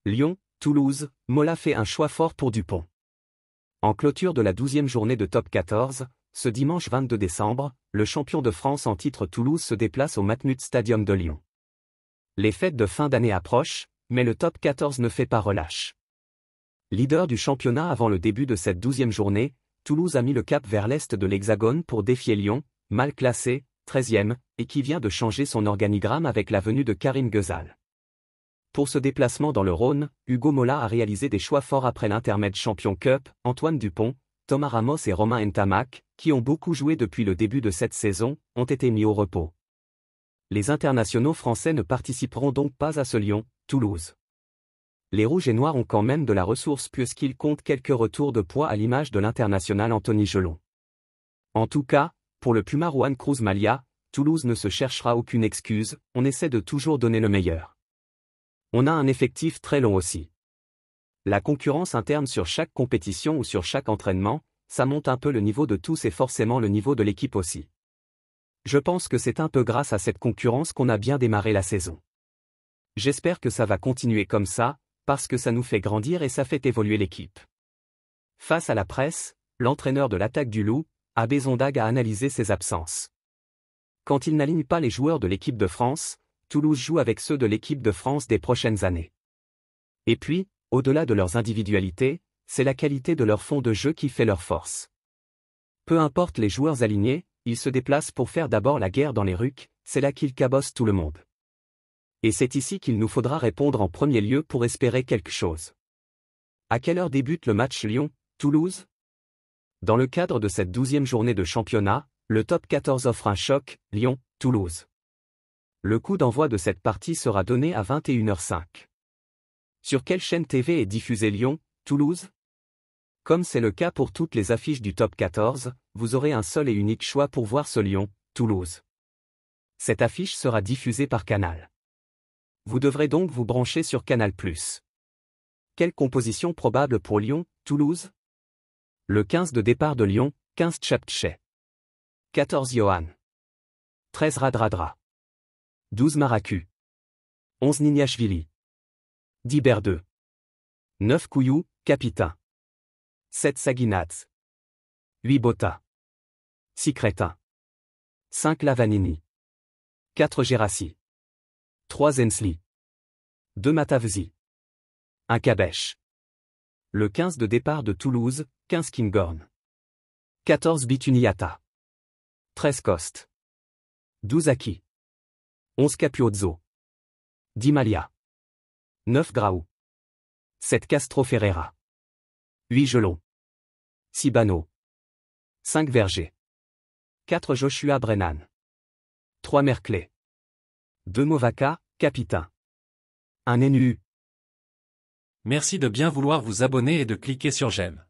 Lyon, Toulouse, Mola fait un choix fort pour Dupont. En clôture de la 12e journée de Top 14, ce dimanche 22 décembre, le champion de France en titre Toulouse se déplace au Matmut Stadium de Lyon. Les fêtes de fin d'année approchent, mais le Top 14 ne fait pas relâche. Leader du championnat avant le début de cette 12e journée, Toulouse a mis le cap vers l'est de l'Hexagone pour défier Lyon, mal classé, 13e, et qui vient de changer son organigramme avec la venue de Karim Ghezal. Pour ce déplacement dans le Rhône, Hugo Mola a réalisé des choix forts après l'Intermed Champion Cup, Antoine Dupont, Thomas Ramos et Romain Ntamak, qui ont beaucoup joué depuis le début de cette saison, ont été mis au repos. Les internationaux français ne participeront donc pas à ce Lyon-Toulouse. Les Rouges et Noirs ont quand même de la ressource puisqu'ils comptent quelques retours de poids à l'image de l'international Anthony Gelon. En tout cas, pour le Puma Juan Cruz Malia, Toulouse ne se cherchera aucune excuse, on essaie de toujours donner le meilleur. On a un effectif très long aussi. La concurrence interne sur chaque compétition ou sur chaque entraînement, ça monte un peu le niveau de tous et forcément le niveau de l'équipe aussi. Je pense que c'est un peu grâce à cette concurrence qu'on a bien démarré la saison. J'espère que ça va continuer comme ça, parce que ça nous fait grandir et ça fait évoluer l'équipe. Face à la presse, l'entraîneur de l'attaque du Loup, Abbé Zondag a analysé ses absences. Quand il n'aligne pas les joueurs de l'équipe de France, Toulouse joue avec ceux de l'équipe de France des prochaines années. Et puis, au-delà de leurs individualités, c'est la qualité de leur fond de jeu qui fait leur force. Peu importe les joueurs alignés, ils se déplacent pour faire d'abord la guerre dans les rucks, c'est là qu'ils cabossent tout le monde. Et c'est ici qu'il nous faudra répondre en premier lieu pour espérer quelque chose. À quelle heure débute le match Lyon-Toulouse ? Dans le cadre de cette 12e journée de championnat, le Top 14 offre un choc, Lyon-Toulouse. Le coup d'envoi de cette partie sera donné à 21h05. Sur quelle chaîne TV est diffusé Lyon-Toulouse ? Comme c'est le cas pour toutes les affiches du Top 14, vous aurez un seul et unique choix pour voir ce Lyon-Toulouse. Cette affiche sera diffusée par Canal. Vous devrez donc vous brancher sur Canal+. Quelle composition probable pour Lyon-Toulouse ? Le 15 de départ de Lyon, 15 Tchaptché. 14 Johan. 13 Radradra. 12 Maracu. 11 Niniashvili. 10 Berdeux. 9 Couillou, Capitaine. 7 Saguinaz. 8 Botta. 6 Crétin. 5 Lavanini. 4 Gérassi. 3 Zensli. 2 Matavzi. 1 Kabèche. Le 15 de départ de Toulouse, 15 Kinghorn. 14 Bituniata. 13 Coste. 12 Aki. 11 Capuozzo. 10 Malia. 9 Graou. 7 Castro Ferreira. 8 Gelon. 6 Bano. 5 Verger. 4 Joshua Brennan. 3 Merclé. 2 Movaca, Capitaine. 1 NU. Merci de bien vouloir vous abonner et de cliquer sur j'aime.